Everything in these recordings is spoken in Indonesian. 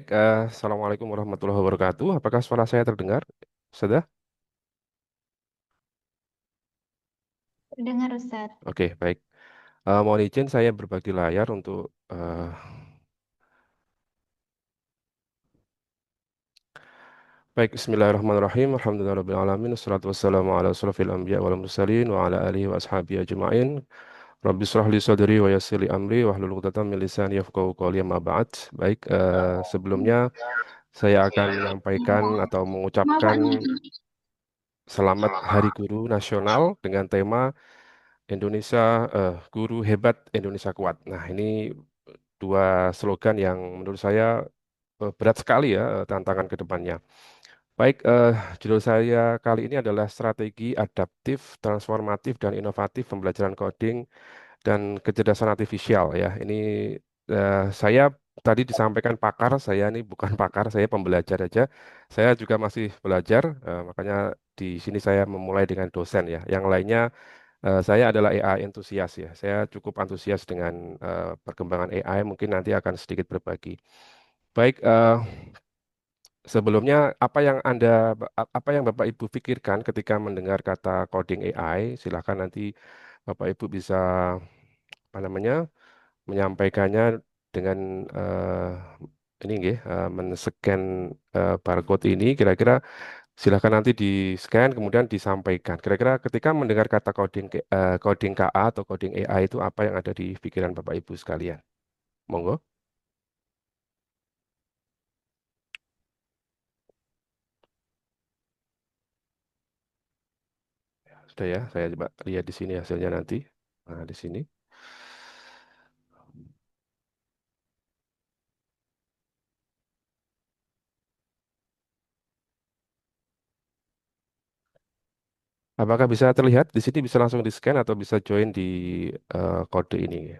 Assalamualaikum warahmatullahi wabarakatuh. Apakah suara saya terdengar? Sudah? Dengar Ustadz. Oke, baik. Mohon izin saya berbagi layar untuk baik. Bismillahirrahmanirrahim. Alhamdulillahirabbil wassalatu wassalamu ala asrofil anbiya wal mursalin wa ala alihi wa ashabihi ajma'in. Rabbi israh li sadri wa yassir li amri wahlul 'uqdatam min lisani yafqahu qawli amma ba'd. Baik, sebelumnya saya akan menyampaikan atau Mau mengucapkan Pak nih? Selamat Hari Guru Nasional dengan tema Indonesia, Guru Hebat Indonesia Kuat. Nah, ini dua slogan yang menurut saya berat sekali ya, tantangan ke depannya. Baik, judul saya kali ini adalah strategi adaptif, transformatif, dan inovatif pembelajaran coding dan kecerdasan artifisial ya. Ini saya tadi disampaikan pakar, saya ini bukan pakar, saya pembelajar aja. Saya juga masih belajar, makanya di sini saya memulai dengan dosen ya. Yang lainnya saya adalah AI entusias ya. Saya cukup antusias dengan perkembangan AI. Mungkin nanti akan sedikit berbagi. Baik, sebelumnya apa yang Bapak Ibu pikirkan ketika mendengar kata coding AI? Silakan nanti Bapak Ibu bisa apa namanya menyampaikannya dengan ini nggih, men-scan barcode ini. Kira-kira silakan nanti di-scan kemudian disampaikan. Kira-kira ketika mendengar kata coding KA atau coding AI itu apa yang ada di pikiran Bapak Ibu sekalian? Monggo. Sudah ya, saya coba lihat di sini hasilnya nanti. Nah, di sini. Apakah bisa terlihat di sini bisa langsung di-scan atau bisa join di kode ini?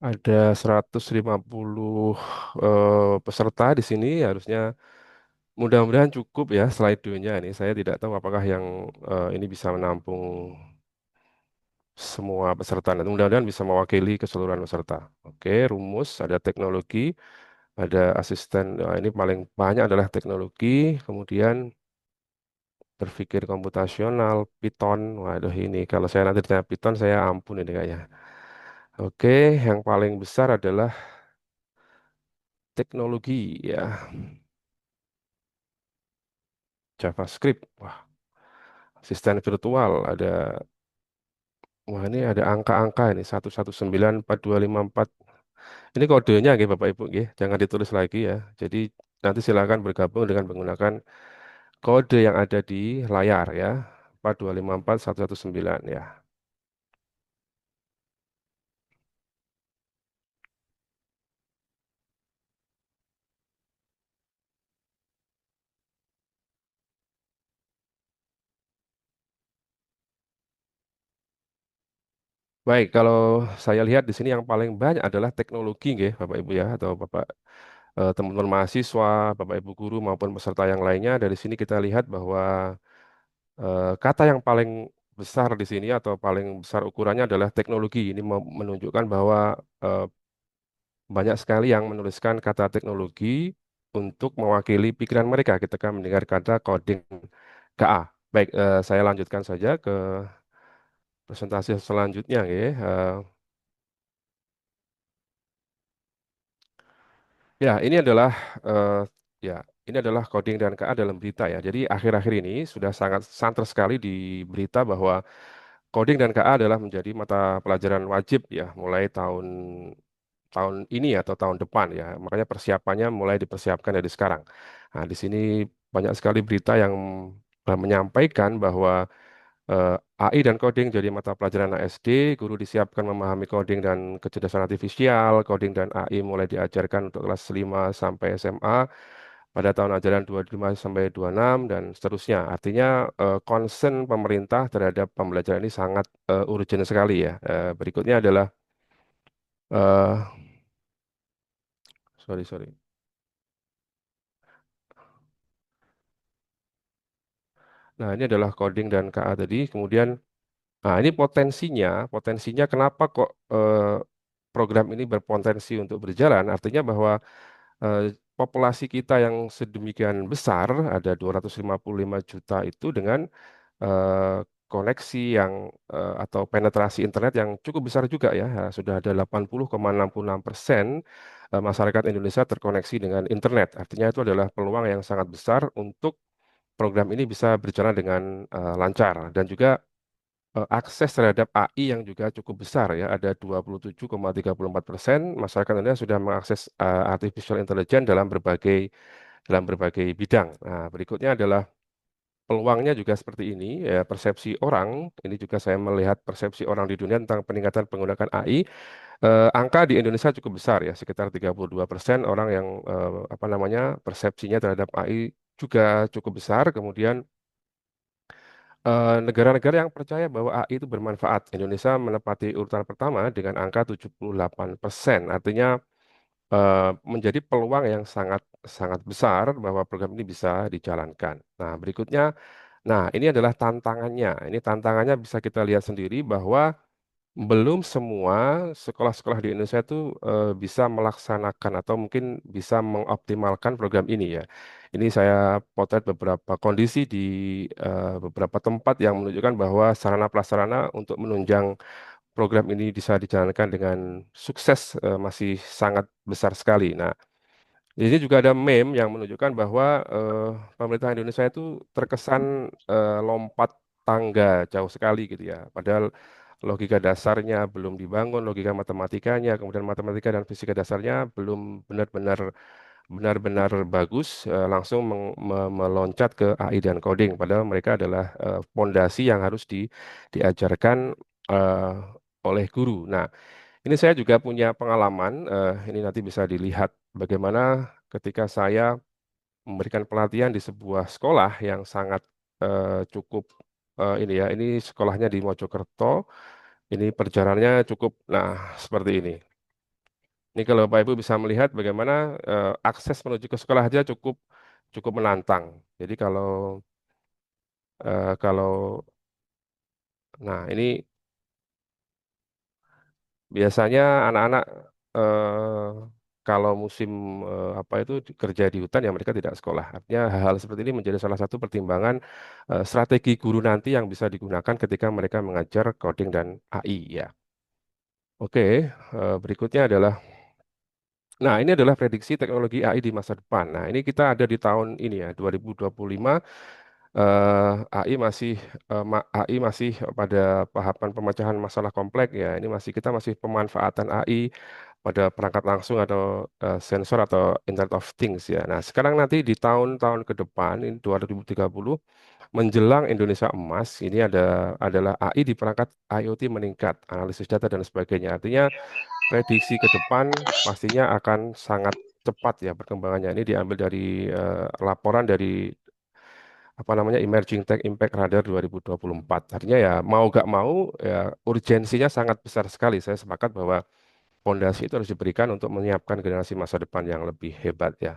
Ada 150 peserta di sini, harusnya mudah-mudahan cukup ya slide-nya ini. Saya tidak tahu apakah yang ini bisa menampung semua peserta. Nanti mudah-mudahan bisa mewakili keseluruhan peserta. Oke, rumus, ada teknologi, ada asisten. Nah, ini paling banyak adalah teknologi, kemudian berpikir komputasional, Python. Waduh ini kalau saya nanti ditanya Python, saya ampun ini kayaknya. Oke, yang paling besar adalah teknologi ya, JavaScript. Wah, asisten virtual ada. Wah, ini ada angka-angka ini 1194254. Ini kodenya nggih Bapak Ibu nggih, jangan ditulis lagi ya. Jadi nanti silakan bergabung dengan menggunakan kode yang ada di layar ya. 4254119 ya. Baik, kalau saya lihat di sini yang paling banyak adalah teknologi nggih Bapak Ibu ya, atau Bapak teman-teman mahasiswa, Bapak Ibu guru maupun peserta yang lainnya. Dari sini kita lihat bahwa kata yang paling besar di sini atau paling besar ukurannya adalah teknologi. Ini menunjukkan bahwa eh, banyak sekali yang menuliskan kata teknologi untuk mewakili pikiran mereka ketika mendengar kata coding KA. Baik, saya lanjutkan saja ke presentasi selanjutnya. Ya. Ya, eh, ya, ini adalah coding dan KA dalam berita ya. Jadi akhir-akhir ini sudah sangat santer sekali di berita bahwa coding dan KA adalah menjadi mata pelajaran wajib ya mulai tahun tahun ini atau tahun depan ya. Makanya persiapannya mulai dipersiapkan dari sekarang. Nah, di sini banyak sekali berita yang menyampaikan bahwa AI dan coding jadi mata pelajaran ASD, guru disiapkan memahami coding dan kecerdasan artifisial, coding dan AI mulai diajarkan untuk kelas 5 sampai SMA pada tahun ajaran 25 sampai 26 dan seterusnya. Artinya concern pemerintah terhadap pembelajaran ini sangat urgent sekali ya. Berikutnya adalah Sorry, sorry. Nah, ini adalah coding dan KA tadi. Kemudian, nah ini potensinya kenapa kok program ini berpotensi untuk berjalan? Artinya bahwa eh, populasi kita yang sedemikian besar, ada 255 juta itu dengan eh, koneksi yang atau penetrasi internet yang cukup besar juga ya. Sudah ada 80,66% masyarakat Indonesia terkoneksi dengan internet. Artinya itu adalah peluang yang sangat besar untuk program ini bisa berjalan dengan lancar dan juga akses terhadap AI yang juga cukup besar ya. Ada 27,34% masyarakat Indonesia sudah mengakses artificial intelligence dalam berbagai bidang. Nah, berikutnya adalah peluangnya juga seperti ini, ya, persepsi orang, ini juga saya melihat persepsi orang di dunia tentang peningkatan penggunaan AI. Angka di Indonesia cukup besar ya, sekitar 32% orang yang apa namanya persepsinya terhadap AI juga cukup besar. Kemudian negara-negara yang percaya bahwa AI itu bermanfaat, Indonesia menempati urutan pertama dengan angka 78%. Artinya menjadi peluang yang sangat sangat besar bahwa program ini bisa dijalankan. Nah, berikutnya, nah ini adalah tantangannya. Ini tantangannya bisa kita lihat sendiri bahwa belum semua sekolah-sekolah di Indonesia itu bisa melaksanakan atau mungkin bisa mengoptimalkan program ini ya. Ini saya potret beberapa kondisi di beberapa tempat yang menunjukkan bahwa sarana prasarana untuk menunjang program ini bisa dijalankan dengan sukses masih sangat besar sekali. Nah, di sini juga ada meme yang menunjukkan bahwa pemerintah Indonesia itu terkesan lompat tangga jauh sekali gitu ya. Padahal logika dasarnya belum dibangun, logika matematikanya, kemudian matematika dan fisika dasarnya belum benar-benar bagus, langsung meloncat ke AI dan coding. Padahal mereka adalah pondasi yang harus diajarkan eh, oleh guru. Nah, ini saya juga punya pengalaman, ini nanti bisa dilihat bagaimana ketika saya memberikan pelatihan di sebuah sekolah yang sangat cukup ini ya, ini sekolahnya di Mojokerto, ini perjalanannya cukup, nah seperti ini. Ini kalau Bapak Ibu bisa melihat bagaimana akses menuju ke sekolah aja cukup cukup menantang. Jadi kalau nah ini biasanya anak-anak eh, kalau musim apa itu kerja di hutan ya mereka tidak sekolah. Artinya hal-hal seperti ini menjadi salah satu pertimbangan strategi guru nanti yang bisa digunakan ketika mereka mengajar coding dan AI ya. Oke, berikutnya adalah nah ini adalah prediksi teknologi AI di masa depan. Nah, ini kita ada di tahun ini ya 2025 AI masih pada tahapan pemecahan masalah kompleks ya. Ini kita masih pemanfaatan AI pada perangkat langsung atau sensor atau Internet of Things ya. Nah, sekarang nanti di tahun-tahun ke depan ini 2030 menjelang Indonesia emas ini adalah AI di perangkat IoT meningkat, analisis data dan sebagainya. Artinya prediksi ke depan pastinya akan sangat cepat ya perkembangannya. Ini diambil dari laporan dari apa namanya Emerging Tech Impact Radar 2024. Artinya ya mau gak mau ya urgensinya sangat besar sekali. Saya sepakat bahwa fondasi itu harus diberikan untuk menyiapkan generasi masa depan yang lebih hebat ya.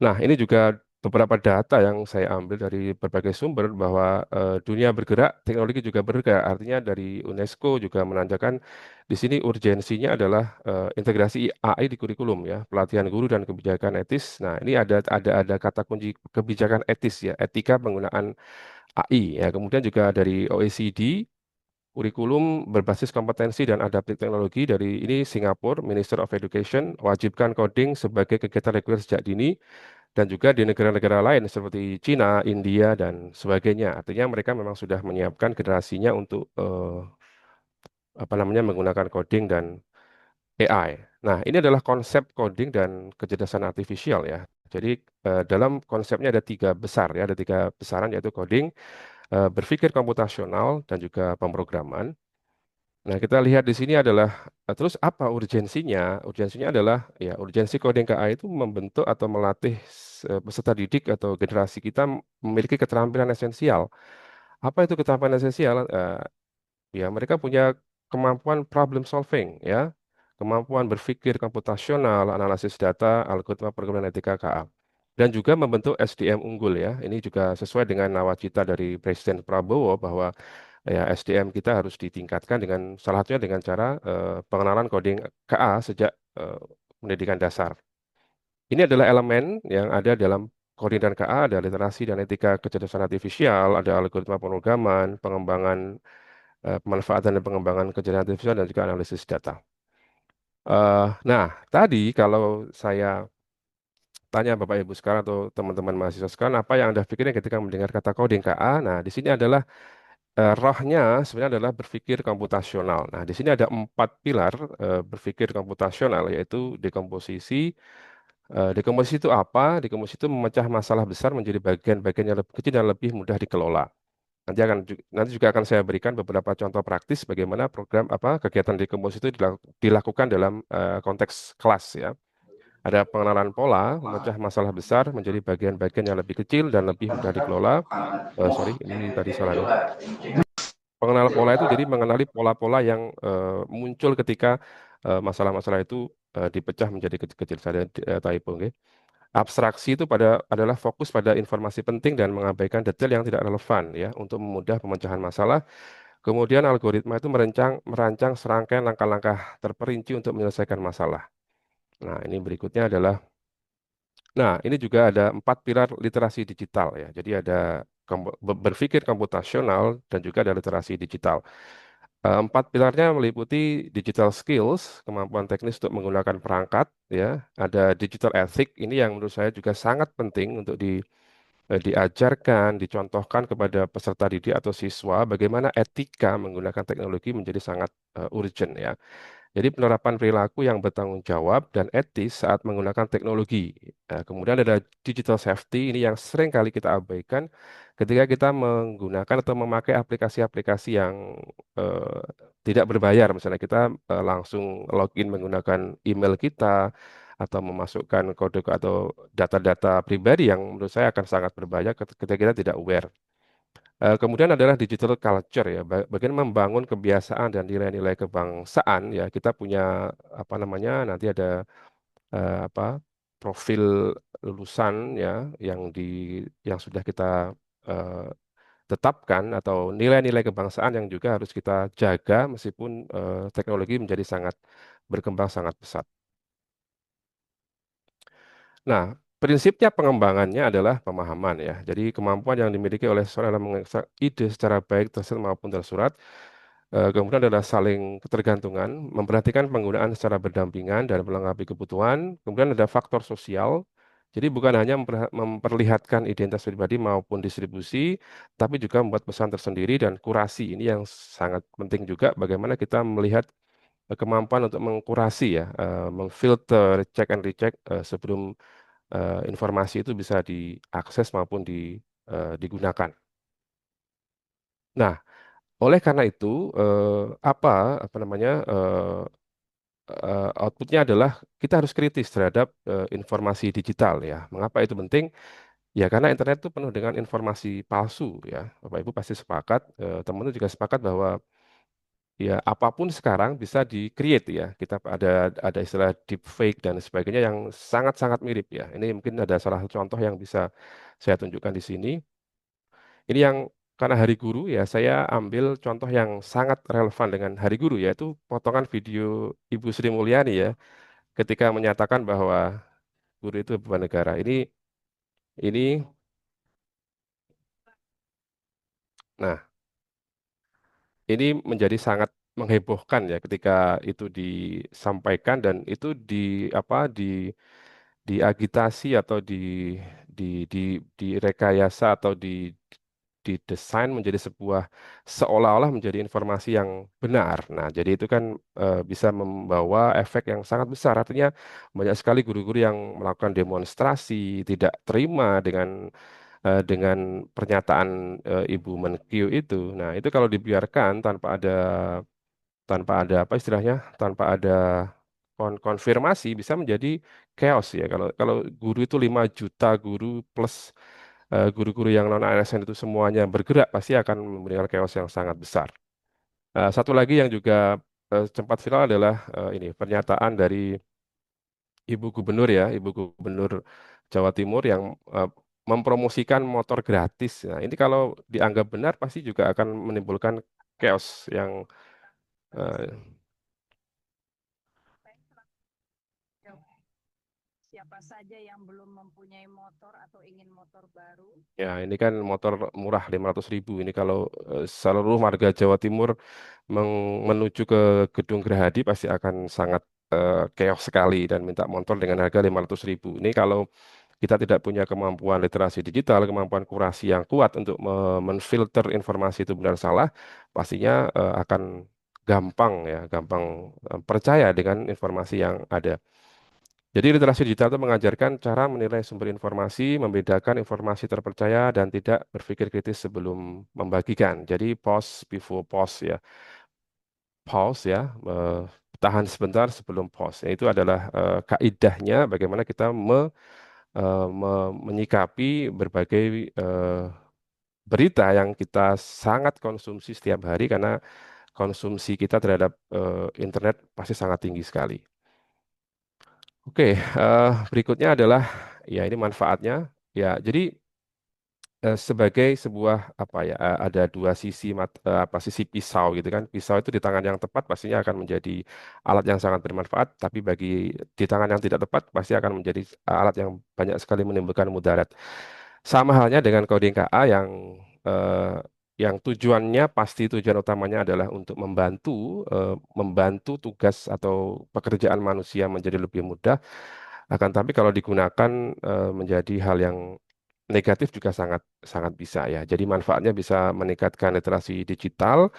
Nah, ini juga beberapa data yang saya ambil dari berbagai sumber bahwa dunia bergerak, teknologi juga bergerak. Artinya dari UNESCO juga menandakan di sini urgensinya adalah integrasi AI di kurikulum ya, pelatihan guru dan kebijakan etis. Nah, ini ada kata kunci kebijakan etis ya, etika penggunaan AI ya. Kemudian juga dari OECD kurikulum berbasis kompetensi dan adaptif teknologi dari ini Singapura Minister of Education wajibkan coding sebagai kegiatan reguler sejak dini dan juga di negara-negara lain seperti Cina, India dan sebagainya. Artinya mereka memang sudah menyiapkan generasinya untuk apa namanya menggunakan coding dan AI. Nah, ini adalah konsep coding dan kecerdasan artifisial ya. Jadi dalam konsepnya ada tiga besar ya, ada tiga besaran yaitu coding, berpikir komputasional dan juga pemrograman. Nah, kita lihat di sini adalah terus apa urgensinya? Urgensinya adalah ya urgensi coding KI itu membentuk atau melatih peserta didik atau generasi kita memiliki keterampilan esensial. Apa itu keterampilan esensial? Ya mereka punya kemampuan problem solving ya, kemampuan berpikir komputasional, analisis data, algoritma programming dan etika KA. Dan juga membentuk SDM unggul ya. Ini juga sesuai dengan nawacita dari Presiden Prabowo bahwa ya SDM kita harus ditingkatkan dengan salah satunya dengan cara pengenalan coding KA sejak pendidikan dasar. Ini adalah elemen yang ada dalam coding dan KA, ada literasi dan etika kecerdasan artifisial, ada algoritma pemrograman, pengembangan pemanfaatan dan pengembangan kecerdasan artifisial dan juga analisis data. Nah, tadi kalau saya tanya Bapak Ibu sekarang atau teman-teman mahasiswa sekarang, apa yang Anda pikirkan ketika mendengar kata coding KA? Nah, di sini adalah rohnya sebenarnya adalah berpikir komputasional. Nah, di sini ada 4 pilar berpikir komputasional, yaitu dekomposisi. Dekomposisi itu apa? Dekomposisi itu memecah masalah besar menjadi bagian-bagian yang lebih kecil dan lebih mudah dikelola. Nanti juga akan saya berikan beberapa contoh praktis bagaimana program apa kegiatan dekomposisi itu dilakukan dalam konteks kelas ya. Ada pengenalan pola, memecah masalah besar menjadi bagian-bagian yang lebih kecil dan lebih mudah dikelola. Sorry, ini tadi salah nih. Pengenalan pola itu jadi mengenali pola-pola yang muncul ketika masalah-masalah itu dipecah menjadi kecil-kecil. Saya typo, nggih. Abstraksi itu adalah fokus pada informasi penting dan mengabaikan detail yang tidak relevan ya untuk memudah pemecahan masalah. Kemudian algoritma itu merancang serangkaian langkah-langkah terperinci untuk menyelesaikan masalah. Nah, ini berikutnya adalah, nah ini juga ada 4 pilar literasi digital ya. Jadi ada berpikir komputasional dan juga ada literasi digital. 4 pilarnya meliputi digital skills, kemampuan teknis untuk menggunakan perangkat, ya. Ada digital ethic, ini yang menurut saya juga sangat penting untuk diajarkan, dicontohkan kepada peserta didik atau siswa, bagaimana etika menggunakan teknologi menjadi sangat urgent, ya. Jadi penerapan perilaku yang bertanggung jawab dan etis saat menggunakan teknologi. Kemudian ada digital safety, ini yang sering kali kita abaikan ketika kita menggunakan atau memakai aplikasi-aplikasi yang eh, tidak berbayar. Misalnya kita langsung login menggunakan email kita atau memasukkan kode atau data-data pribadi yang menurut saya akan sangat berbahaya ketika kita tidak aware. Kemudian adalah digital culture ya, bagian membangun kebiasaan dan nilai-nilai kebangsaan ya. Kita punya apa namanya nanti ada apa profil lulusan ya yang yang sudah kita eh, tetapkan atau nilai-nilai kebangsaan yang juga harus kita jaga meskipun teknologi menjadi sangat berkembang sangat pesat. Nah, prinsipnya pengembangannya adalah pemahaman ya. Jadi kemampuan yang dimiliki oleh seseorang dalam mengekstrak ide secara baik tersurat maupun tersurat. Kemudian adalah saling ketergantungan, memperhatikan penggunaan secara berdampingan dan melengkapi kebutuhan. Kemudian ada faktor sosial. Jadi bukan hanya memperlihatkan identitas pribadi maupun distribusi, tapi juga membuat pesan tersendiri dan kurasi. Ini yang sangat penting juga bagaimana kita melihat kemampuan untuk mengkurasi ya, memfilter, check and recheck sebelum informasi itu bisa diakses maupun digunakan. Nah, oleh karena itu, apa apa namanya outputnya adalah kita harus kritis terhadap informasi digital ya. Mengapa itu penting? Ya karena internet itu penuh dengan informasi palsu ya. Bapak Ibu pasti sepakat, teman-teman juga sepakat bahwa ya apapun sekarang bisa di-create ya. Kita ada istilah deepfake dan sebagainya yang sangat-sangat mirip ya. Ini mungkin ada salah satu contoh yang bisa saya tunjukkan di sini. Ini yang karena Hari Guru ya, saya ambil contoh yang sangat relevan dengan Hari Guru yaitu potongan video Ibu Sri Mulyani ya, ketika menyatakan bahwa guru itu beban negara. Ini, nah, ini menjadi sangat menghebohkan ya ketika itu disampaikan dan itu apa diagitasi atau di di direkayasa atau didesain menjadi sebuah seolah-olah menjadi informasi yang benar. Nah, jadi itu kan bisa membawa efek yang sangat besar. Artinya banyak sekali guru-guru yang melakukan demonstrasi, tidak terima dengan pernyataan Ibu Menkyu itu. Nah, itu kalau dibiarkan tanpa ada apa istilahnya, tanpa ada konfirmasi bisa menjadi chaos ya. Kalau kalau guru itu 5 juta guru plus guru-guru yang non ASN itu semuanya bergerak pasti akan memberikan chaos yang sangat besar. Satu lagi yang juga sempat viral adalah ini pernyataan dari Ibu Gubernur ya, Ibu Gubernur Jawa Timur yang eh, mempromosikan motor gratis. Nah, ini kalau dianggap benar pasti juga akan menimbulkan chaos yang eh, Siapa saja yang belum mempunyai motor atau ingin motor baru. ya ini kan motor murah 500.000. Ini kalau seluruh warga Jawa Timur menuju ke Gedung Gerahadi pasti akan sangat chaos sekali dan minta motor dengan harga 500.000. Ini kalau kita tidak punya kemampuan literasi digital, kemampuan kurasi yang kuat untuk menfilter informasi itu benar salah, pastinya akan gampang ya, gampang percaya dengan informasi yang ada. Jadi literasi digital itu mengajarkan cara menilai sumber informasi, membedakan informasi terpercaya dan tidak berpikir kritis sebelum membagikan. Jadi pause before pause ya, pause ya, tahan sebentar sebelum pause. Ya, itu adalah kaidahnya bagaimana kita menyikapi berbagai eh, berita yang kita sangat konsumsi setiap hari karena konsumsi kita terhadap internet pasti sangat tinggi sekali. Oke, berikutnya adalah ya ini manfaatnya. Ya, jadi sebagai sebuah apa ya ada dua sisi apa sisi pisau gitu kan. Pisau itu di tangan yang tepat pastinya akan menjadi alat yang sangat bermanfaat, tapi bagi di tangan yang tidak tepat pasti akan menjadi alat yang banyak sekali menimbulkan mudarat. Sama halnya dengan coding KA eh, yang tujuannya pasti tujuan utamanya adalah untuk membantu tugas atau pekerjaan manusia menjadi lebih mudah. Akan tapi kalau digunakan menjadi hal yang negatif juga sangat sangat bisa ya. Jadi manfaatnya bisa meningkatkan literasi digital,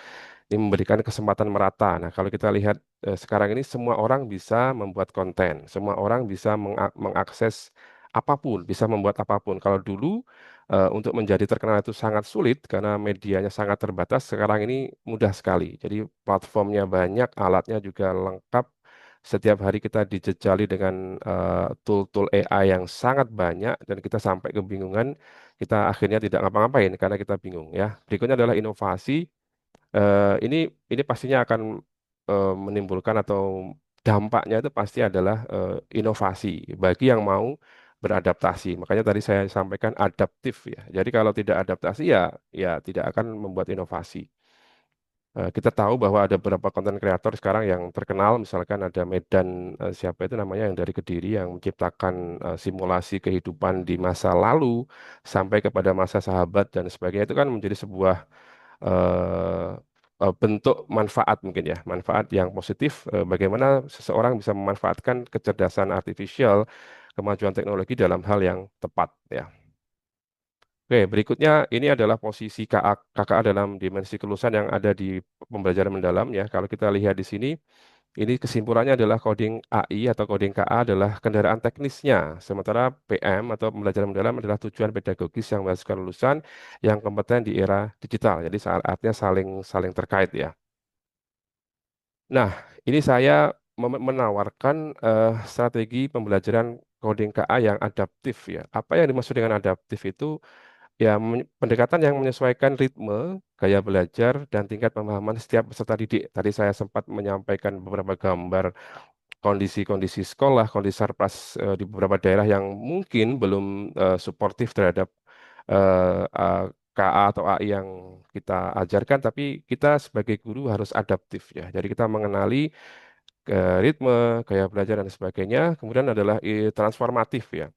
ini memberikan kesempatan merata. Nah, kalau kita lihat sekarang ini semua orang bisa membuat konten, semua orang bisa mengakses apapun, bisa membuat apapun. Kalau dulu untuk menjadi terkenal itu sangat sulit karena medianya sangat terbatas, sekarang ini mudah sekali. Jadi platformnya banyak, alatnya juga lengkap. Setiap hari kita dijejali dengan tool-tool AI yang sangat banyak dan kita sampai kebingungan, kita akhirnya tidak ngapa-ngapain karena kita bingung ya. Berikutnya adalah inovasi. Ini pastinya akan menimbulkan atau dampaknya itu pasti adalah inovasi bagi yang mau beradaptasi. Makanya tadi saya sampaikan adaptif ya. Jadi kalau tidak adaptasi ya tidak akan membuat inovasi. Kita tahu bahwa ada beberapa konten kreator sekarang yang terkenal, misalkan ada Medan siapa itu namanya yang dari Kediri yang menciptakan simulasi kehidupan di masa lalu sampai kepada masa sahabat dan sebagainya itu kan menjadi sebuah eh, bentuk manfaat mungkin ya, manfaat yang positif, bagaimana seseorang bisa memanfaatkan kecerdasan artifisial, kemajuan teknologi dalam hal yang tepat ya. Oke, berikutnya ini adalah posisi KKA dalam dimensi kelulusan yang ada di pembelajaran mendalam ya. Kalau kita lihat di sini, ini kesimpulannya adalah coding AI atau coding KA adalah kendaraan teknisnya, sementara PM atau pembelajaran mendalam adalah tujuan pedagogis yang menghasilkan lulusan yang kompeten di era digital. Jadi artinya saling saling terkait ya. Nah, ini saya menawarkan strategi pembelajaran coding KA yang adaptif ya. Apa yang dimaksud dengan adaptif itu? Ya, pendekatan yang menyesuaikan ritme, gaya belajar, dan tingkat pemahaman setiap peserta didik. Tadi saya sempat menyampaikan beberapa gambar kondisi-kondisi sekolah, kondisi sarpras di beberapa daerah yang mungkin belum suportif terhadap KA atau AI yang kita ajarkan, tapi kita sebagai guru harus adaptif ya. Jadi kita mengenali ritme, gaya belajar, dan sebagainya. Kemudian adalah transformatif ya.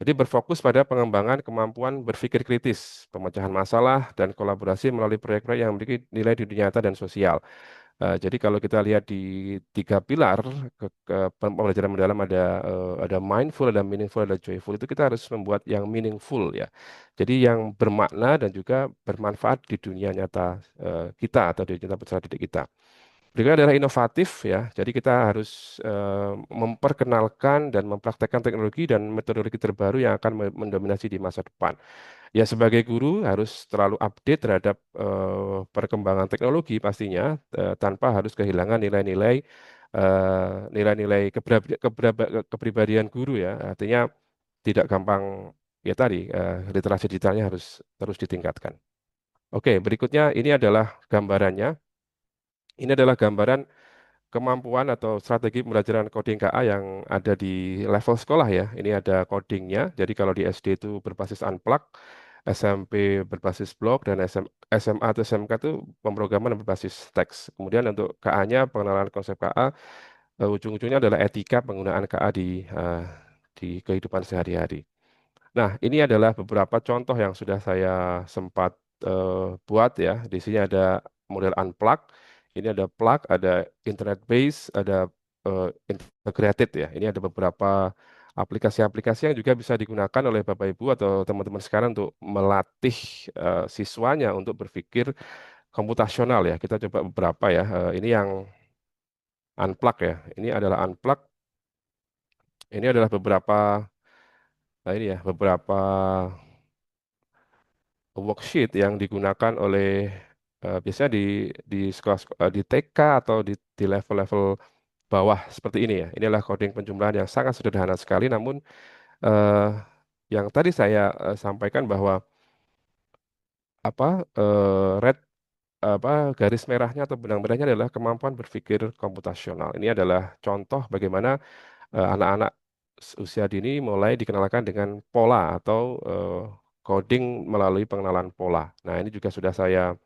Jadi berfokus pada pengembangan kemampuan berpikir kritis, pemecahan masalah, dan kolaborasi melalui proyek-proyek yang memiliki nilai di dunia nyata dan sosial. Jadi kalau kita lihat di tiga pilar pembelajaran mendalam ada mindful, ada meaningful, ada joyful. Itu kita harus membuat yang meaningful ya. Jadi yang bermakna dan juga bermanfaat di dunia nyata kita atau di nyata peserta didik kita. Berikutnya adalah inovatif ya. Jadi kita harus memperkenalkan dan mempraktekkan teknologi dan metodologi terbaru yang akan mendominasi di masa depan. Ya sebagai guru harus terlalu update terhadap perkembangan teknologi pastinya tanpa harus kehilangan nilai-nilai kepribadian guru ya. Artinya tidak gampang ya tadi literasi digitalnya harus terus ditingkatkan. Oke, berikutnya ini adalah gambarannya. Ini adalah gambaran kemampuan atau strategi pembelajaran coding KA yang ada di level sekolah ya. Ini ada codingnya. Jadi kalau di SD itu berbasis unplug, SMP berbasis blok, dan SMA atau SMK itu pemrograman berbasis teks. Kemudian untuk KA-nya pengenalan konsep KA, ujung-ujungnya adalah etika penggunaan KA di kehidupan sehari-hari. Nah, ini adalah beberapa contoh yang sudah saya sempat buat ya. Di sini ada model unplug, ini ada plug, ada internet base, ada integrated ya. Ini ada beberapa aplikasi-aplikasi yang juga bisa digunakan oleh Bapak Ibu atau teman-teman sekarang untuk melatih siswanya untuk berpikir komputasional ya. Kita coba beberapa ya. Ini yang unplug ya. Ini adalah unplug. Ini adalah beberapa, nah ini ya, beberapa worksheet yang digunakan oleh biasanya di sekolah, di TK atau di level-level bawah seperti ini ya. Ini adalah coding penjumlahan yang sangat sederhana sekali, namun eh, yang tadi saya sampaikan bahwa apa red apa garis merahnya atau benang merahnya adalah kemampuan berpikir komputasional. Ini adalah contoh bagaimana anak-anak usia dini mulai dikenalkan dengan pola atau coding melalui pengenalan pola. Nah, ini juga sudah saya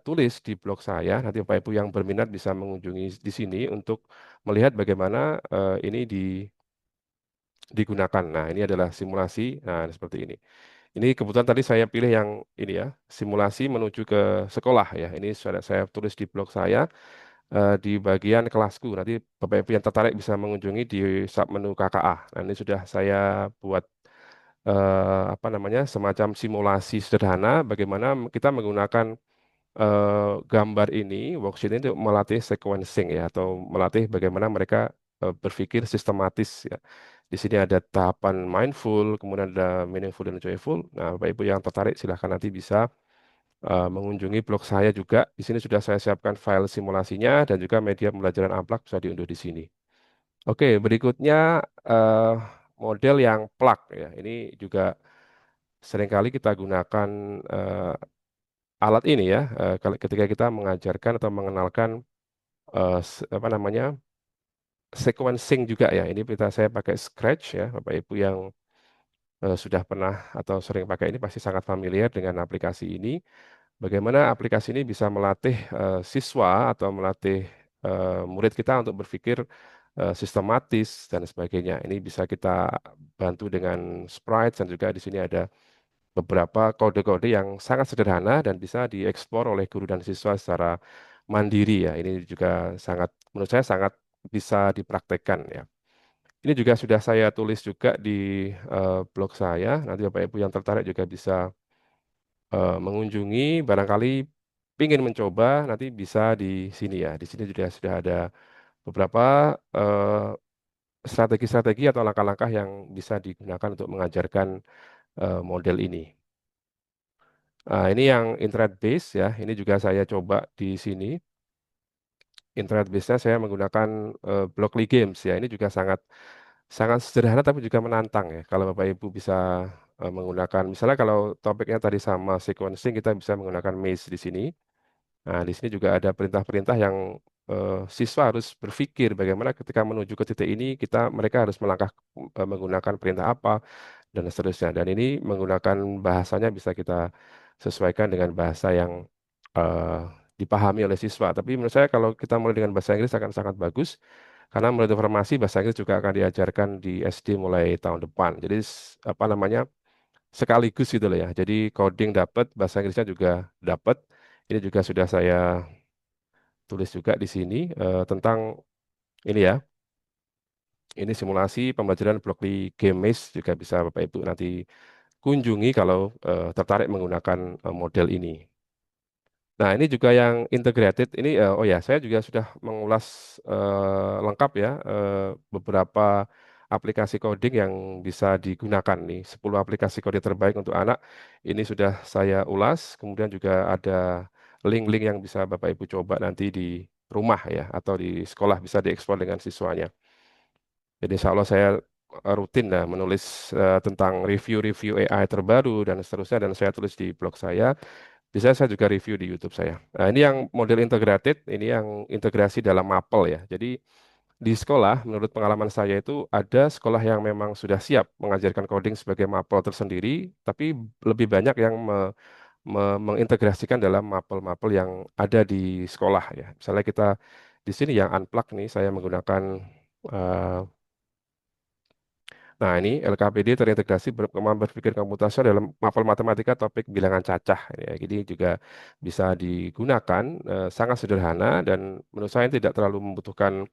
tulis di blog saya. Nanti Bapak Ibu yang berminat bisa mengunjungi di sini untuk melihat bagaimana ini digunakan. Nah, ini adalah simulasi. Nah, seperti ini. Ini kebetulan tadi saya pilih yang ini ya, simulasi menuju ke sekolah ya. Ini sudah saya tulis di blog saya di bagian kelasku. Nanti Bapak Ibu yang tertarik bisa mengunjungi di submenu KKA. Nah, ini sudah saya buat apa namanya, semacam simulasi sederhana bagaimana kita menggunakan gambar ini, worksheet ini untuk melatih sequencing ya, atau melatih bagaimana mereka berpikir sistematis ya. Di sini ada tahapan mindful, kemudian ada meaningful dan joyful. Nah, Bapak Ibu yang tertarik silahkan nanti bisa mengunjungi blog saya juga. Di sini sudah saya siapkan file simulasinya dan juga media pembelajaran Amplak bisa diunduh di sini. Oke, berikutnya eh, model yang plug ya. Ini juga seringkali kita gunakan alat ini ya, kalau ketika kita mengajarkan atau mengenalkan apa namanya, sequencing juga ya. Ini kita saya pakai Scratch ya, Bapak Ibu yang sudah pernah atau sering pakai ini pasti sangat familiar dengan aplikasi ini. Bagaimana aplikasi ini bisa melatih siswa atau melatih murid kita untuk berpikir sistematis dan sebagainya. Ini bisa kita bantu dengan sprites, dan juga di sini ada beberapa kode-kode yang sangat sederhana dan bisa dieksplor oleh guru dan siswa secara mandiri ya. Ini juga sangat, menurut saya sangat bisa dipraktekkan ya. Ini juga sudah saya tulis juga di blog saya. Nanti Bapak Ibu yang tertarik juga bisa mengunjungi. Barangkali ingin mencoba, nanti bisa di sini ya. Di sini sudah ada beberapa strategi-strategi atau langkah-langkah yang bisa digunakan untuk mengajarkan model ini. Nah, ini yang internet base ya. Ini juga saya coba di sini. Internet base-nya saya menggunakan Blockly Games ya. Ini juga sangat sangat sederhana tapi juga menantang ya. Kalau Bapak Ibu bisa menggunakan, misalnya kalau topiknya tadi sama sequencing, kita bisa menggunakan maze di sini. Nah, di sini juga ada perintah-perintah yang siswa harus berpikir bagaimana ketika menuju ke titik ini mereka harus melangkah menggunakan perintah apa dan seterusnya. Dan ini menggunakan bahasanya bisa kita sesuaikan dengan bahasa yang eh, dipahami oleh siswa. Tapi menurut saya kalau kita mulai dengan bahasa Inggris akan sangat bagus karena menurut informasi bahasa Inggris juga akan diajarkan di SD mulai tahun depan. Jadi apa namanya, sekaligus gitu loh ya. Jadi coding dapat, bahasa Inggrisnya juga dapat. Ini juga sudah saya tulis juga di sini tentang ini ya. Ini simulasi pembelajaran Blockly Game Maze, juga bisa Bapak Ibu nanti kunjungi kalau tertarik menggunakan model ini. Nah, ini juga yang integrated. Ini, oh ya, saya juga sudah mengulas lengkap ya beberapa aplikasi coding yang bisa digunakan nih. 10 aplikasi coding terbaik untuk anak. Ini sudah saya ulas. Kemudian juga ada link-link yang bisa Bapak Ibu coba nanti di rumah ya, atau di sekolah bisa dieksplor dengan siswanya. Jadi insya Allah saya rutin lah menulis tentang review-review AI terbaru dan seterusnya, dan saya tulis di blog saya. Bisa saya juga review di YouTube saya. Nah, ini yang model integrated, ini yang integrasi dalam Maple ya. Jadi di sekolah, menurut pengalaman saya itu ada sekolah yang memang sudah siap mengajarkan coding sebagai Maple tersendiri, tapi lebih banyak yang mengintegrasikan dalam Maple-Maple yang ada di sekolah ya. Misalnya kita di sini yang unplug nih, saya menggunakan eh, nah, ini LKPD terintegrasi kemampuan berpikir komputasi dalam mapel matematika topik bilangan cacah. Ya, jadi juga bisa digunakan sangat sederhana dan menurut saya tidak terlalu membutuhkan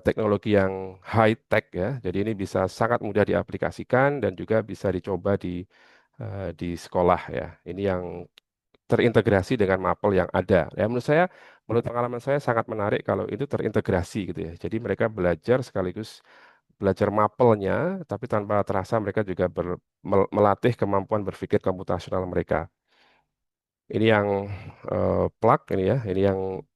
teknologi yang high tech ya. Jadi ini bisa sangat mudah diaplikasikan dan juga bisa dicoba di sekolah ya. Ini yang terintegrasi dengan mapel yang ada. Ya, menurut pengalaman saya sangat menarik kalau itu terintegrasi gitu ya. Jadi mereka belajar sekaligus belajar mapelnya, tapi tanpa terasa mereka juga melatih kemampuan berpikir komputasional mereka. Ini yang plug ini ya,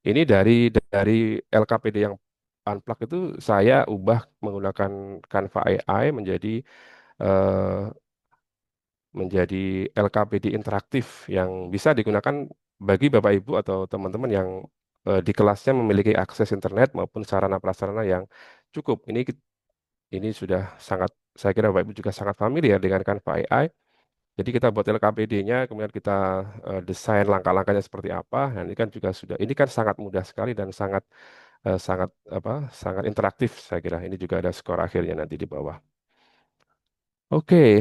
ini dari LKPD yang unplug itu saya ubah menggunakan Canva AI eh, menjadi LKPD interaktif yang bisa digunakan bagi Bapak Ibu atau teman-teman yang di kelasnya memiliki akses internet maupun sarana prasarana yang cukup. Ini sudah sangat, saya kira Bapak Ibu juga sangat familiar dengan Canva AI. Jadi kita buat LKPD-nya, kemudian kita desain langkah-langkahnya seperti apa. Nah, ini kan juga sudah, ini kan sangat mudah sekali dan sangat interaktif saya kira. Ini juga ada skor akhirnya nanti di bawah. Oke,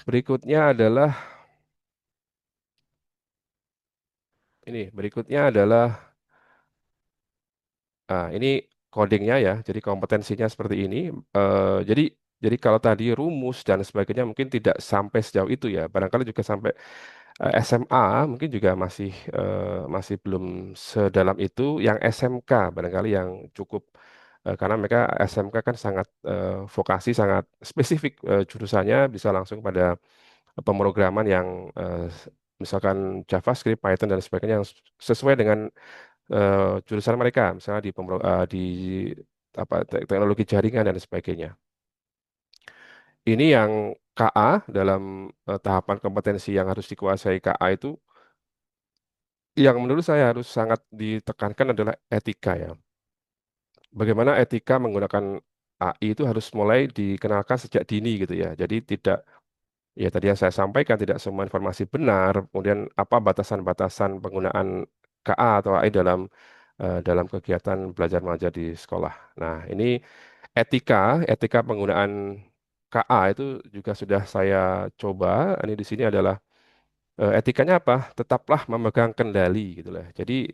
berikutnya adalah berikutnya adalah ini codingnya ya. Jadi kompetensinya seperti ini. Jadi kalau tadi rumus dan sebagainya mungkin tidak sampai sejauh itu ya. Barangkali juga sampai SMA mungkin juga masih belum sedalam itu. Yang SMK barangkali yang cukup karena mereka SMK kan sangat vokasi sangat spesifik jurusannya bisa langsung pada pemrograman yang misalkan JavaScript, Python dan sebagainya yang sesuai dengan jurusan mereka, misalnya di teknologi jaringan dan sebagainya. Ini yang KA dalam tahapan kompetensi yang harus dikuasai KA itu, yang menurut saya harus sangat ditekankan adalah etika ya. Bagaimana etika menggunakan AI itu harus mulai dikenalkan sejak dini gitu ya. Jadi tidak ya tadi yang saya sampaikan tidak semua informasi benar, kemudian apa batasan-batasan penggunaan KA atau AI dalam kegiatan belajar mengajar di sekolah. Nah, ini etika, etika penggunaan KA itu juga sudah saya coba. Ini di sini adalah etikanya apa? Tetaplah memegang kendali gitu lah. Jadi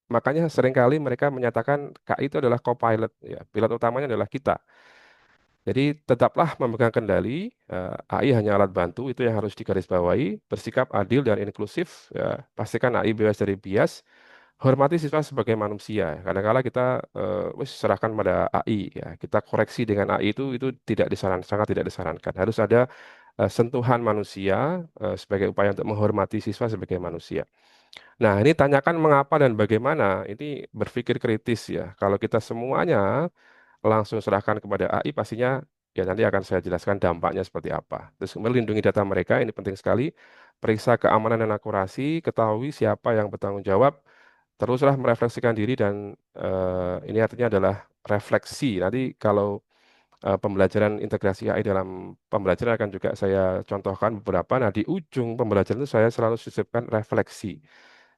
makanya seringkali mereka menyatakan KI itu adalah co-pilot ya. Pilot utamanya adalah kita. Jadi tetaplah memegang kendali, AI hanya alat bantu, itu yang harus digarisbawahi, bersikap adil dan inklusif, ya. Pastikan AI bebas dari bias, hormati siswa sebagai manusia. Kadang-kala kita wis serahkan pada AI, ya. Kita koreksi dengan AI itu tidak disarankan, sangat tidak disarankan. Harus ada sentuhan manusia sebagai upaya untuk menghormati siswa sebagai manusia. Nah, ini tanyakan mengapa dan bagaimana. Ini berpikir kritis ya. Kalau kita semuanya langsung serahkan kepada AI, pastinya ya nanti akan saya jelaskan dampaknya seperti apa. Terus melindungi data mereka, ini penting sekali. Periksa keamanan dan akurasi, ketahui siapa yang bertanggung jawab, teruslah merefleksikan diri dan ini artinya adalah refleksi. Nanti kalau pembelajaran integrasi AI dalam pembelajaran akan juga saya contohkan beberapa. Nah, di ujung pembelajaran itu saya selalu sisipkan refleksi.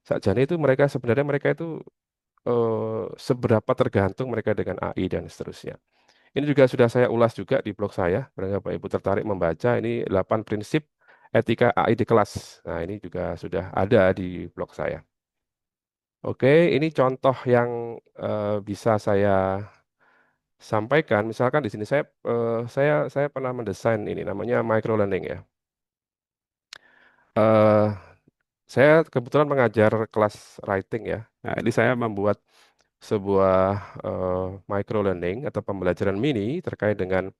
Sakjane itu mereka itu seberapa tergantung mereka dengan AI dan seterusnya. Ini juga sudah saya ulas juga di blog saya. Barangkali Bapak Ibu tertarik membaca, ini 8 prinsip etika AI di kelas. Nah, ini juga sudah ada di blog saya. Oke, ini contoh yang bisa saya sampaikan. Misalkan di sini saya pernah mendesain ini namanya micro learning ya. Eh, saya kebetulan mengajar kelas writing ya. Nah, ini saya membuat sebuah eh, micro learning atau pembelajaran mini terkait dengan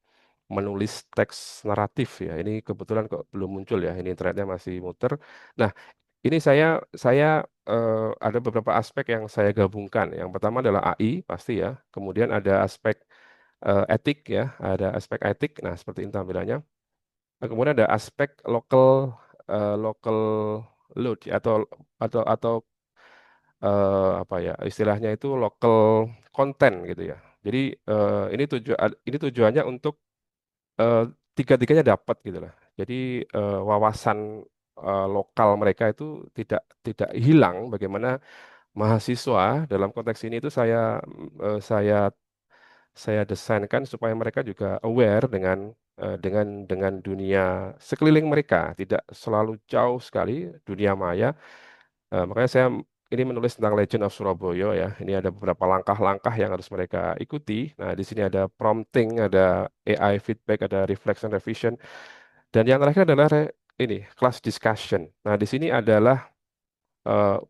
menulis teks naratif ya. Ini kebetulan kok belum muncul ya. Ini internetnya masih muter. Nah, ini saya ada beberapa aspek yang saya gabungkan. Yang pertama adalah AI pasti ya. Kemudian ada aspek etik ya. Ada aspek etik. Nah, seperti ini tampilannya. Nah, kemudian ada aspek lokal load ya, atau apa ya istilahnya itu local content gitu ya. Jadi ini tujuannya untuk eh, tiga-tiganya dapat gitu lah. Jadi wawasan lokal mereka itu tidak tidak hilang. Bagaimana mahasiswa dalam konteks ini itu saya desainkan supaya mereka juga aware dengan dunia sekeliling mereka, tidak selalu jauh sekali dunia maya. Makanya saya ini menulis tentang Legend of Surabaya ya. Ini ada beberapa langkah-langkah yang harus mereka ikuti. Nah, di sini ada prompting, ada AI feedback, ada reflection revision, dan yang terakhir adalah ini class discussion. Nah, di sini adalah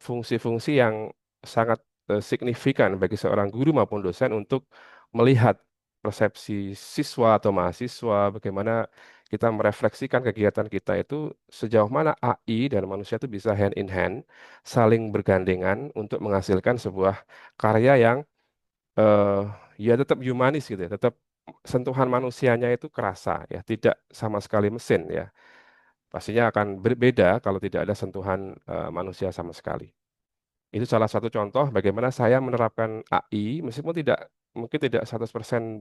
fungsi-fungsi yang sangat signifikan bagi seorang guru maupun dosen untuk melihat persepsi siswa atau mahasiswa, bagaimana kita merefleksikan kegiatan kita itu sejauh mana AI dan manusia itu bisa hand in hand, saling bergandengan untuk menghasilkan sebuah karya yang eh, ya tetap humanis gitu ya, tetap sentuhan manusianya itu kerasa ya, tidak sama sekali mesin ya. Pastinya akan berbeda kalau tidak ada sentuhan manusia sama sekali. Itu salah satu contoh bagaimana saya menerapkan AI meskipun mungkin tidak 100%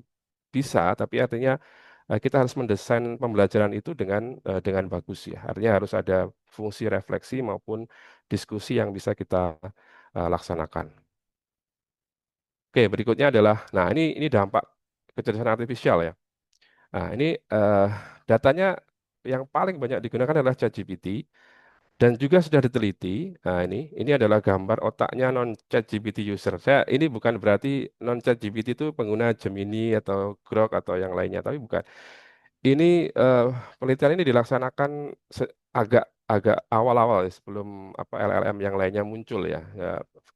bisa, tapi artinya kita harus mendesain pembelajaran itu dengan bagus ya. Artinya harus ada fungsi refleksi maupun diskusi yang bisa kita laksanakan. Oke, berikutnya adalah, nah ini dampak kecerdasan artifisial ya. Nah ini eh, datanya yang paling banyak digunakan adalah ChatGPT. Dan juga sudah diteliti, nah ini adalah gambar otaknya non ChatGPT user. Ini bukan berarti non ChatGPT itu pengguna Gemini atau Grok atau yang lainnya, tapi bukan. Ini eh, penelitian ini dilaksanakan agak agak awal-awal ya, sebelum apa LLM yang lainnya muncul ya.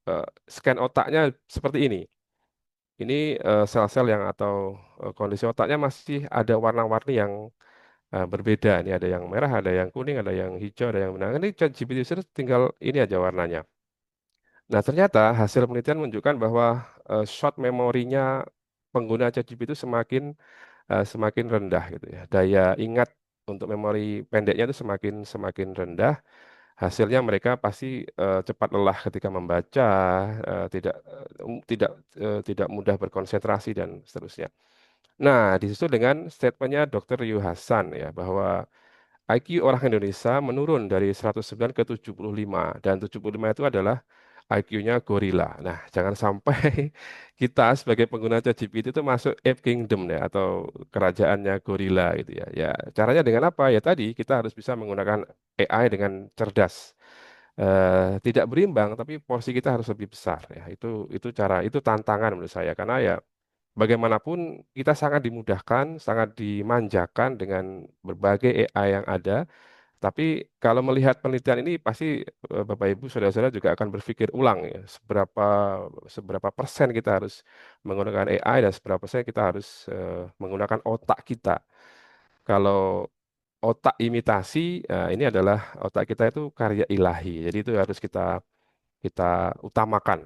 Eh, Scan otaknya seperti ini. Ini sel-sel yang atau kondisi otaknya masih ada warna-warni yang berbeda. Ini ada yang merah, ada yang kuning, ada yang hijau, ada yang benang. Ini ChatGPT user tinggal ini aja warnanya. Nah, ternyata hasil penelitian menunjukkan bahwa short memorinya pengguna ChatGPT itu semakin rendah gitu ya. Daya ingat untuk memori pendeknya itu semakin semakin rendah. Hasilnya mereka pasti cepat lelah ketika membaca, tidak mudah berkonsentrasi dan seterusnya. Nah, disusul dengan statementnya Dr. Yu Hasan ya bahwa IQ orang Indonesia menurun dari 109 ke 75 dan 75 itu adalah IQ-nya gorila. Nah, jangan sampai kita sebagai pengguna ChatGPT itu masuk Ape Kingdom ya atau kerajaannya gorila gitu ya. Ya, caranya dengan apa? Ya tadi kita harus bisa menggunakan AI dengan cerdas. Tidak berimbang tapi porsi kita harus lebih besar ya. Itu tantangan menurut saya karena ya bagaimanapun kita sangat dimudahkan, sangat dimanjakan dengan berbagai AI yang ada. Tapi kalau melihat penelitian ini pasti Bapak Ibu Saudara-saudara juga akan berpikir ulang ya, seberapa persen kita harus menggunakan AI dan seberapa persen kita harus menggunakan otak kita. Kalau otak imitasi, ini adalah otak kita itu karya ilahi. Jadi itu harus kita kita utamakan.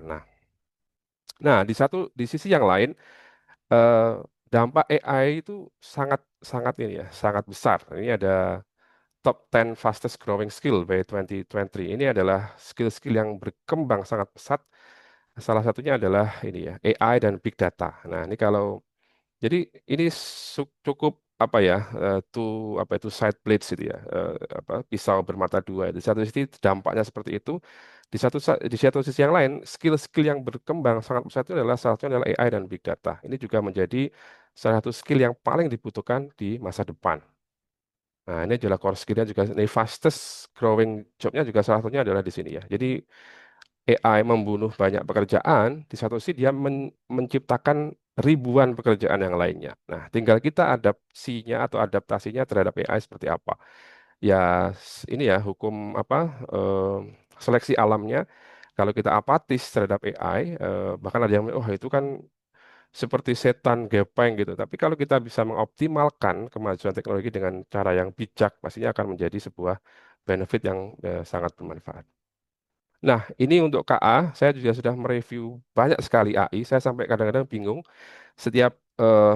Nah, di sisi yang lain eh, dampak AI itu sangat sangat ini ya, sangat besar. Ini ada top 10 fastest growing skill by 2020. Ini adalah skill-skill yang berkembang sangat pesat. Salah satunya adalah ini ya, AI dan big data. Nah, ini kalau jadi ini cukup apa ya, apa itu side blades itu ya, apa pisau bermata dua. Di satu sisi dampaknya seperti itu, di satu sisi yang lain, skill-skill yang berkembang sangat pesat itu adalah salah satunya adalah AI dan big data. Ini juga menjadi salah satu skill yang paling dibutuhkan di masa depan. Nah, ini adalah core skill-nya juga, ini fastest growing job-nya juga salah satunya adalah di sini ya. Jadi AI membunuh banyak pekerjaan, di satu sisi dia menciptakan ribuan pekerjaan yang lainnya. Nah, tinggal kita adaptasinya atau adaptasinya terhadap AI seperti apa. Ya, ini ya hukum apa seleksi alamnya. Kalau kita apatis terhadap AI, bahkan ada yang, oh itu kan seperti setan gepeng gitu. Tapi kalau kita bisa mengoptimalkan kemajuan teknologi dengan cara yang bijak, pastinya akan menjadi sebuah benefit yang sangat bermanfaat. Nah, ini untuk KA, saya juga sudah mereview banyak sekali AI. Saya sampai kadang-kadang bingung. Setiap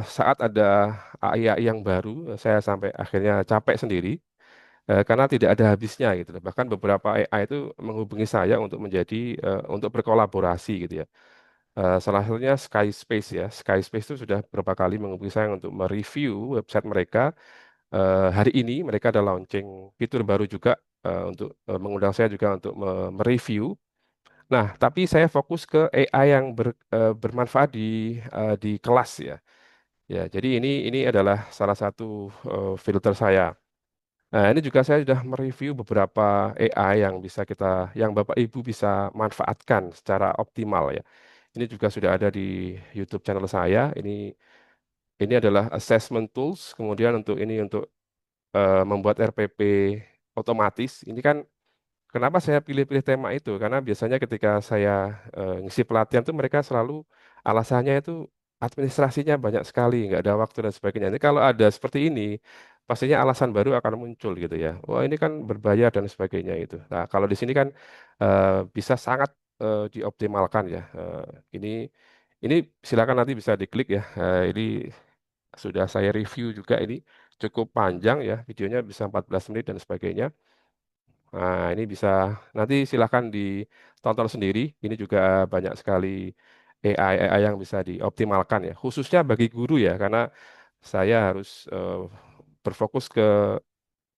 saat ada AI-AI yang baru, saya sampai akhirnya capek sendiri. karena tidak ada habisnya gitu loh. Bahkan beberapa AI itu menghubungi saya untuk menjadi untuk berkolaborasi gitu ya. Salah satunya Skyspace ya. Skyspace itu sudah beberapa kali menghubungi saya untuk mereview website mereka. Hari ini mereka ada launching fitur baru juga untuk mengundang saya juga untuk mereview. Nah, tapi saya fokus ke AI yang bermanfaat di kelas ya. Ya, jadi ini adalah salah satu filter saya. Nah, ini juga saya sudah mereview beberapa AI yang Bapak Ibu bisa manfaatkan secara optimal ya. Ini juga sudah ada di YouTube channel saya. Ini adalah assessment tools. Kemudian untuk membuat RPP otomatis. Ini kan kenapa saya pilih-pilih tema itu? Karena biasanya ketika saya ngisi pelatihan tuh mereka selalu alasannya itu administrasinya banyak sekali, nggak ada waktu dan sebagainya. Ini kalau ada seperti ini, pastinya alasan baru akan muncul gitu ya. Wah ini kan berbayar dan sebagainya itu. Nah kalau di sini kan eh, bisa sangat dioptimalkan ya. Ini silakan nanti bisa diklik ya. Ini sudah saya review juga ini cukup panjang ya, videonya bisa 14 menit dan sebagainya. Nah, ini bisa nanti silahkan ditonton sendiri. Ini juga banyak sekali AI yang bisa dioptimalkan ya, khususnya bagi guru ya, karena saya harus berfokus ke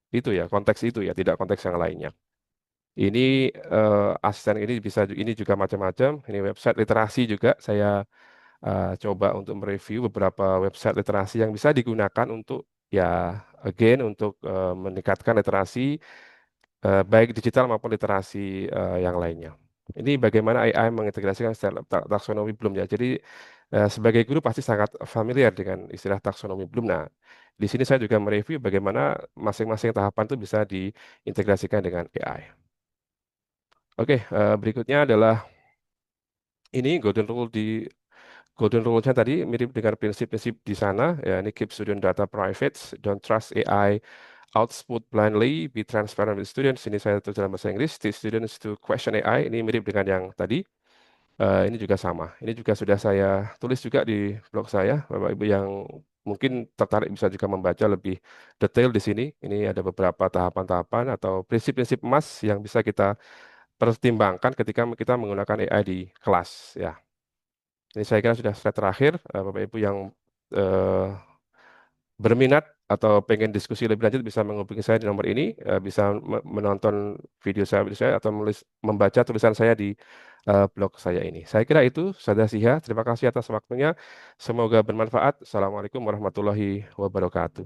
itu ya, konteks itu ya, tidak konteks yang lainnya. Ini asisten ini juga macam-macam. Ini website literasi juga saya coba untuk mereview beberapa website literasi yang bisa digunakan untuk ya again untuk meningkatkan literasi baik digital maupun literasi yang lainnya. Ini bagaimana AI mengintegrasikan istilah taksonomi Bloom ya. Jadi sebagai guru pasti sangat familiar dengan istilah taksonomi Bloom. Nah, di sini saya juga mereview bagaimana masing-masing tahapan itu bisa diintegrasikan dengan AI. Oke, berikutnya adalah ini Golden Rule-nya tadi mirip dengan prinsip-prinsip di sana. Ya, ini keep student data private, don't trust AI output blindly, be transparent with students. Ini saya tulis dalam bahasa Inggris. Teach students to question AI. Ini mirip dengan yang tadi. Ini juga sama. Ini juga sudah saya tulis juga di blog saya. Bapak Ibu yang mungkin tertarik bisa juga membaca lebih detail di sini. Ini ada beberapa tahapan-tahapan atau prinsip-prinsip emas yang bisa kita pertimbangkan ketika kita menggunakan AI di kelas. Ya, ini saya kira sudah slide terakhir. Bapak Ibu yang eh, berminat atau pengen diskusi lebih lanjut bisa menghubungi saya di nomor ini, bisa menonton video saya atau membaca tulisan saya di blog saya ini. Saya kira itu saja sih ya. Terima kasih atas waktunya. Semoga bermanfaat. Assalamualaikum warahmatullahi wabarakatuh.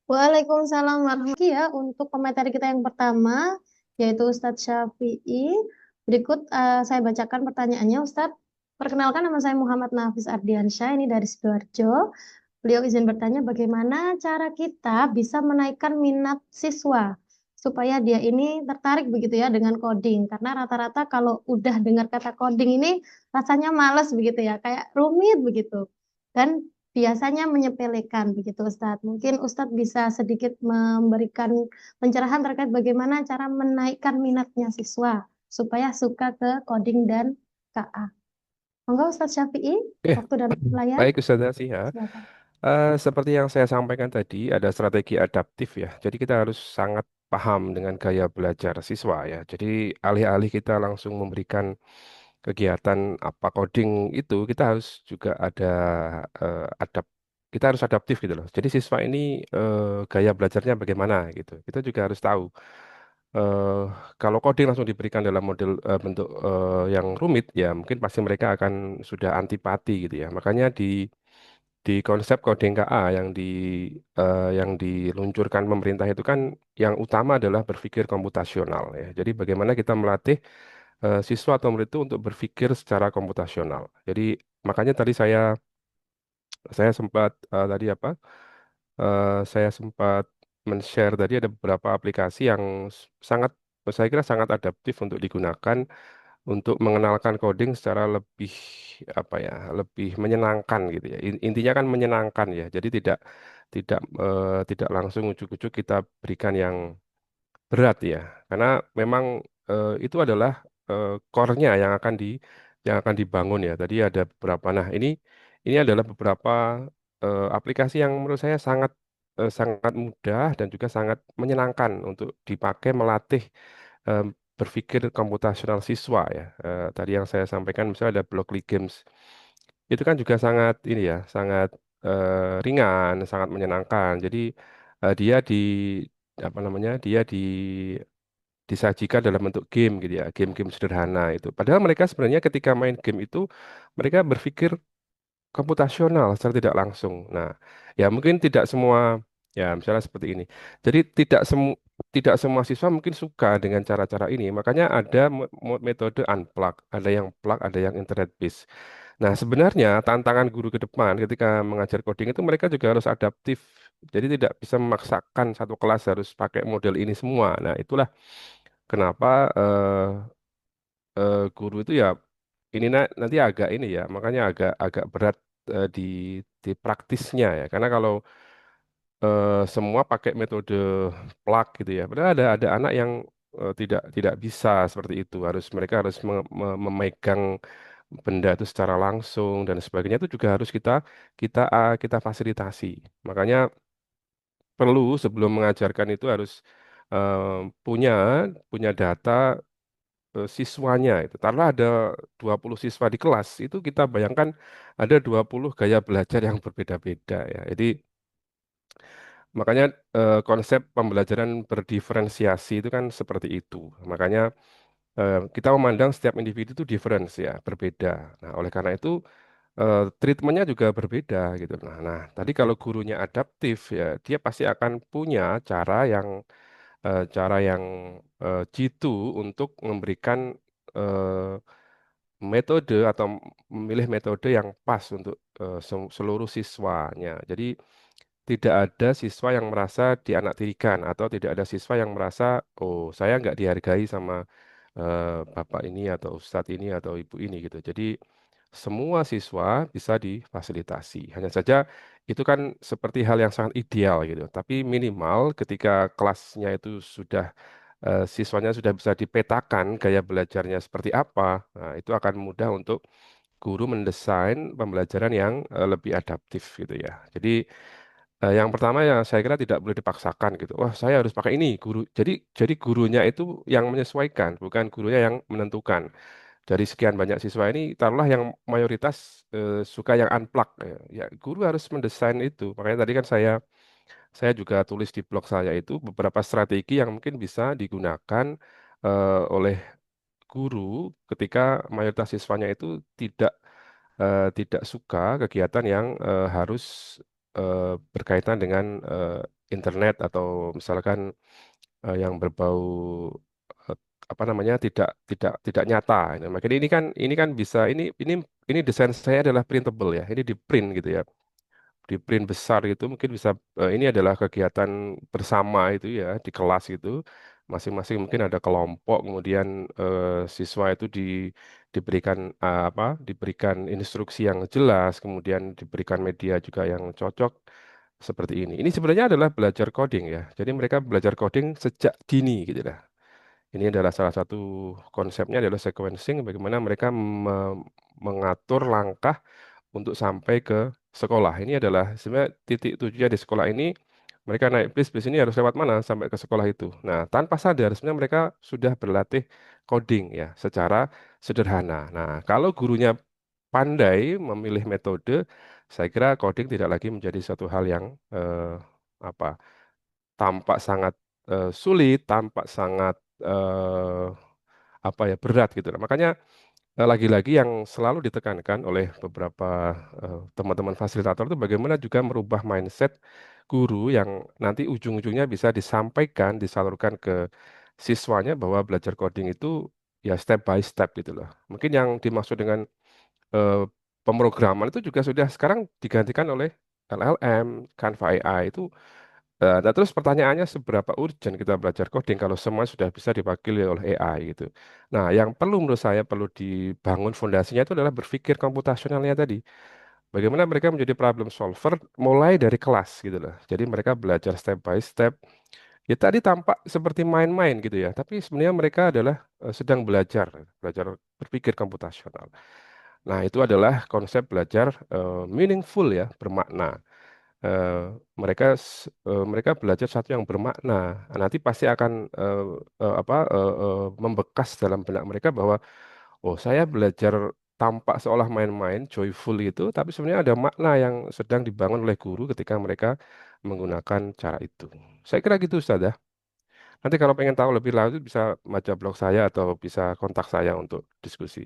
Waalaikumsalam warahmatullahi wabarakatuh. Ya, untuk komentari kita yang pertama, yaitu Ustadz Syafi'i. Berikut saya bacakan pertanyaannya, Ustadz. Perkenalkan, nama saya Muhammad Nafis Ardiansyah, ini dari Sidoarjo. Beliau izin bertanya bagaimana cara kita bisa menaikkan minat siswa supaya dia ini tertarik begitu ya dengan coding. Karena rata-rata kalau udah dengar kata coding ini rasanya males begitu ya, kayak rumit begitu. Dan biasanya menyepelekan begitu Ustadz. Mungkin Ustadz bisa sedikit memberikan pencerahan terkait bagaimana cara menaikkan minatnya siswa supaya suka ke coding dan KA. Monggo Ustadz Syafi'i, Oke, waktu dan layar. baik Ustaz Asia. Silakan. Seperti yang saya sampaikan tadi, ada strategi adaptif ya. Jadi kita harus sangat paham dengan gaya belajar siswa ya. Jadi alih-alih kita langsung memberikan kegiatan apa coding itu, kita harus juga ada kita harus adaptif gitu loh. Jadi siswa ini gaya belajarnya bagaimana gitu. Kita juga harus tahu. eh Kalau coding langsung diberikan dalam model bentuk yang rumit, ya mungkin pasti mereka akan sudah antipati gitu ya. Makanya di konsep coding KA yang diluncurkan pemerintah itu kan yang utama adalah berpikir komputasional ya. Jadi bagaimana kita melatih siswa atau murid itu untuk berpikir secara komputasional. Jadi makanya tadi saya sempat tadi apa? Saya sempat men-share tadi ada beberapa aplikasi yang sangat saya kira sangat adaptif untuk digunakan untuk mengenalkan coding secara lebih apa ya, lebih menyenangkan gitu ya. Intinya kan menyenangkan ya. Jadi tidak langsung ujuk-ujuk kita berikan yang berat ya. Karena memang itu adalah core-nya yang akan dibangun ya. Tadi ada beberapa. Nah, ini adalah beberapa aplikasi yang menurut saya sangat sangat mudah dan juga sangat menyenangkan untuk dipakai melatih eh, berpikir komputasional siswa ya. Tadi yang saya sampaikan misalnya ada Blockly Games. Itu kan juga sangat ini ya, sangat ringan, sangat menyenangkan. Jadi dia di apa namanya? Dia disajikan dalam bentuk game gitu ya, game-game sederhana itu. Padahal mereka sebenarnya ketika main game itu mereka berpikir komputasional secara tidak langsung. Nah, ya mungkin tidak semua ya misalnya seperti ini. Jadi tidak semua siswa mungkin suka dengan cara-cara ini. Makanya ada metode unplug, ada yang plug, ada yang internet based. Nah, sebenarnya tantangan guru ke depan ketika mengajar coding itu mereka juga harus adaptif. Jadi tidak bisa memaksakan satu kelas harus pakai model ini semua. Nah, itulah kenapa guru itu ya ini nanti agak ini ya, makanya agak agak berat di praktisnya ya. Karena kalau semua pakai metode plug gitu ya, padahal ada anak yang tidak bisa seperti itu. Mereka harus memegang benda itu secara langsung dan sebagainya itu juga harus kita fasilitasi. Makanya perlu sebelum mengajarkan itu harus eh, punya punya data siswanya itu. Taruhlah ada 20 siswa di kelas, itu kita bayangkan ada 20 gaya belajar yang berbeda-beda ya. Jadi makanya konsep pembelajaran berdiferensiasi itu kan seperti itu. Makanya kita memandang setiap individu itu difference ya, berbeda. Nah, oleh karena itu treatmentnya juga berbeda gitu. Tadi kalau gurunya adaptif ya, dia pasti akan punya cara yang jitu untuk memberikan eh, metode atau memilih metode yang pas untuk seluruh siswanya. Jadi tidak ada siswa yang merasa dianaktirikan atau tidak ada siswa yang merasa oh saya nggak dihargai sama bapak ini atau ustadz ini atau ibu ini gitu. Jadi semua siswa bisa difasilitasi. Hanya saja itu kan seperti hal yang sangat ideal gitu. Tapi minimal ketika kelasnya itu sudah siswanya sudah bisa dipetakan gaya belajarnya seperti apa, nah, itu akan mudah untuk guru mendesain pembelajaran yang lebih adaptif gitu ya. Jadi yang pertama yang saya kira tidak boleh dipaksakan gitu. Wah, saya harus pakai ini guru. Jadi gurunya itu yang menyesuaikan, bukan gurunya yang menentukan. Dari sekian banyak siswa ini, taruhlah yang mayoritas suka yang unplug. Ya, ya, guru harus mendesain itu. Makanya tadi kan saya juga tulis di blog saya itu beberapa strategi yang mungkin bisa digunakan oleh guru ketika mayoritas siswanya itu tidak suka kegiatan yang harus berkaitan dengan internet atau misalkan yang berbau eh, apa namanya tidak nyata. Nah, makanya ini kan bisa ini desain saya adalah printable ya. Ini di print gitu ya, di print besar gitu mungkin bisa ini adalah kegiatan bersama itu ya di kelas itu masing-masing mungkin ada kelompok kemudian siswa itu diberikan diberikan instruksi yang jelas kemudian diberikan media juga yang cocok seperti ini. Ini sebenarnya adalah belajar coding ya. Jadi mereka belajar coding sejak dini gitu lah. Ini adalah salah satu konsepnya adalah sequencing bagaimana mereka mengatur langkah untuk sampai ke sekolah. Ini adalah sebenarnya titik tujuannya di sekolah ini mereka naik bis ini harus lewat mana sampai ke sekolah itu. Nah, tanpa sadar sebenarnya mereka sudah berlatih coding ya secara sederhana. Nah, kalau gurunya pandai memilih metode, saya kira coding tidak lagi menjadi satu hal yang apa tampak sangat sulit, tampak sangat eh, berat gitu. Nah, makanya lagi-lagi yang selalu ditekankan oleh beberapa teman-teman fasilitator itu bagaimana juga merubah mindset guru yang nanti ujung-ujungnya bisa disampaikan, disalurkan ke siswanya bahwa belajar coding itu ya step by step gitu loh. Mungkin yang dimaksud dengan eh, pemrograman itu juga sudah sekarang digantikan oleh LLM, Canva AI itu. Nah, terus pertanyaannya seberapa urgent kita belajar coding kalau semua sudah bisa diwakili oleh AI gitu. Nah, yang perlu menurut saya perlu dibangun fondasinya itu adalah berpikir komputasionalnya tadi. Bagaimana mereka menjadi problem solver mulai dari kelas gitu loh. Jadi mereka belajar step by step. Ya tadi tampak seperti main-main gitu ya, tapi sebenarnya mereka adalah sedang belajar berpikir komputasional. Nah, itu adalah konsep belajar meaningful ya, bermakna. eh, mereka belajar sesuatu yang bermakna. Nah, nanti pasti akan membekas dalam benak mereka bahwa oh, saya belajar tampak seolah main-main, joyful itu, tapi sebenarnya ada makna yang sedang dibangun oleh guru ketika mereka menggunakan cara itu. Saya kira gitu, Ustaz ya. Nanti kalau pengen tahu lebih lanjut bisa baca blog saya atau bisa kontak saya untuk diskusi.